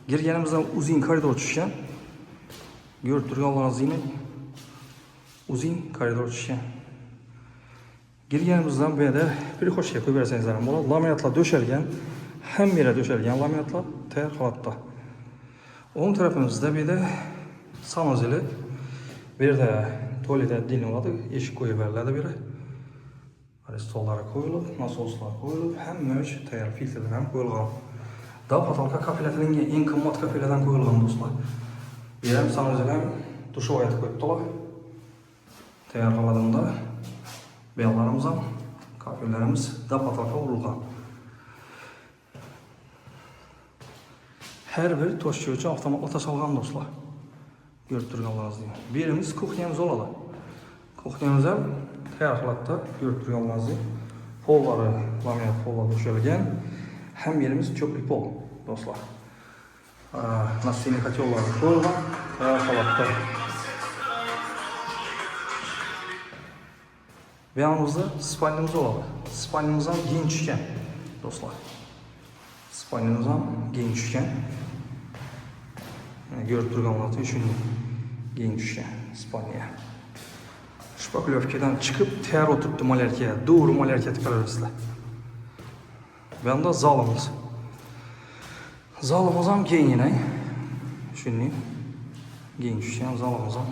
Girganimizdan uzun koridor tushgan. Ko'rib turganlaringizdek uzun koridor tushgan. Girganimizdan bu yerda prixoshga qo'yib bersangiz ham bo'ladi. Laminatlar döşelgen, hamma yeri döşelgen laminatlar tayyor holatda. O'ng tarafimizda bu yerda sanozeli, bu yerda tualet отдельно bo'ladi, eshik qo'yib beriladi bu yerda. Stollari qo'yilib, nasoslar qo'yilib, hamma ish tayyor, filtrlar ham qo'yilgan. Da потолка kafilatlangan eng qimmat kafiladan qo'yilgan do'stlar. Bu yerda ham sanozeli ham dushovoy qo'yibdilar. Tayyor holatda beyazlarımız ham, kafirlerimiz da pataka vurulgan. Her bir toşçu için avtomatla taşalgan dostlar. Görüp turganlaringizdek. Birimiz kuxnyamiz oladi. Kuxnyamiz ham tayyor holatda görüp turganlaringizdek. Pollari, laminat pollar döşelgen. Hem yerimiz çöplük pol dostlar. Настенный котелlar qo'yilgan, tayyor holatda. Bu yanımızda spalnimiz oladi. Spalnimiz ham keng tushgan do'stlar. Spalnimiz ham keng tushgan. Ko'rib turganlaringizdek shunday keng tushgan spalniya. Shpaklyovkadan chiqib tayyor o'tiribdi malyarka, doğru malyarka ko'rasizlar. Bu yerda zalimiz. Zalimiz ham kengina. Shunday keng tushgan zalimiz ham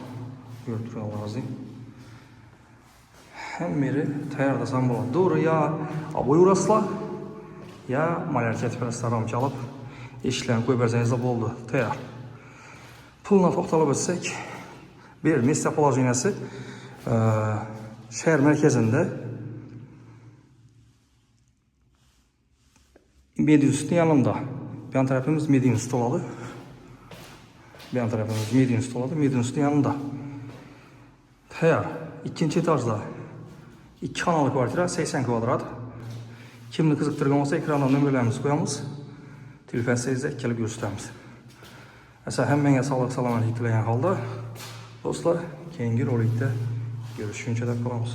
ko'rib turganlaringizdek. Hem biri tayyorlasam bo'ladi. Doğru ya aboy urasizlar, ya malyarka tepasida ramka olib, eshiklarni qo'yib bersangiz bo'ldi, tayyor. Pulni to'xtalib o'tsak, bir место положенияsi shahar markazida Medius'un yanında. Bir yan tarafımız Medius oldu. Bir yan tarafımız Medius oldu. Medius'un yanında. Tayyor. İkinci etajda 2 kanallı kvartira 80 kvadrat. Kimni qiziqtirgan bo'lsa ekrandan nömrlarimizni qo'yamiz. Telefon sizda kelib ko'rsatamiz. Asa hammaga sog'lik salomatlik tilagan holda do'stlar, keyingi rolikda görüşguncha deb qolamiz.